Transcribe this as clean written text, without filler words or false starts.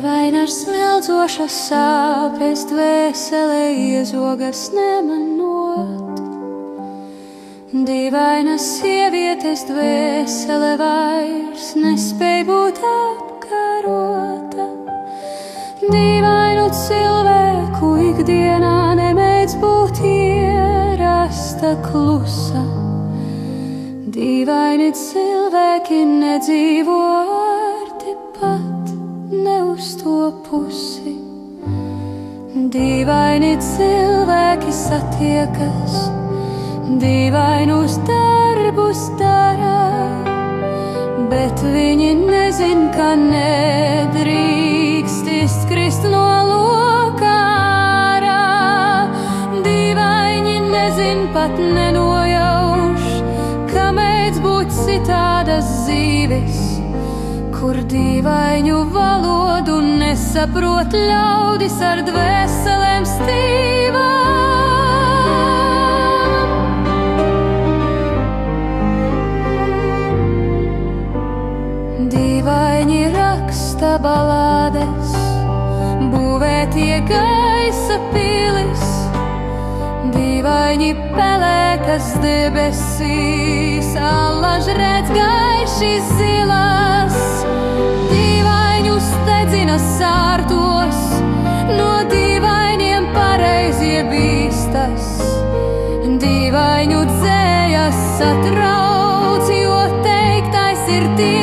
Dīvaina ar smeldzoša sāpes dvēselē iezogas nemanot. Dīvaina sievietes dvēsele vairs nespēj būt apkarota. Dīvainu cilvēku ikdienā nemēdz būt ierasta klusa. Dīvaini cilvēki nedzīvo ārti pat ne uz to pusi. Dīvaini cilvēki satiekas, dīvainus darbus dara, bet viņi nezin, ka nedrīkst izkrist no loka ārā. Dīvaini nezin, pat nenojauš, ka mēdz būt citādas dzīves, kur dīvaiņu valodu nesaprot ļaudis ar dvēselēm stīvām. Dīvaini raksta balādes, būvē tie gaisa pilis. Dīvaini pelēkas debesīs, allaž redz gaiši zilās. Dīvaini uztedzina sārtos, no dīvainiem pareizie bīstas. Dīvainu dzējas satrauc, jo teiktais ir tie.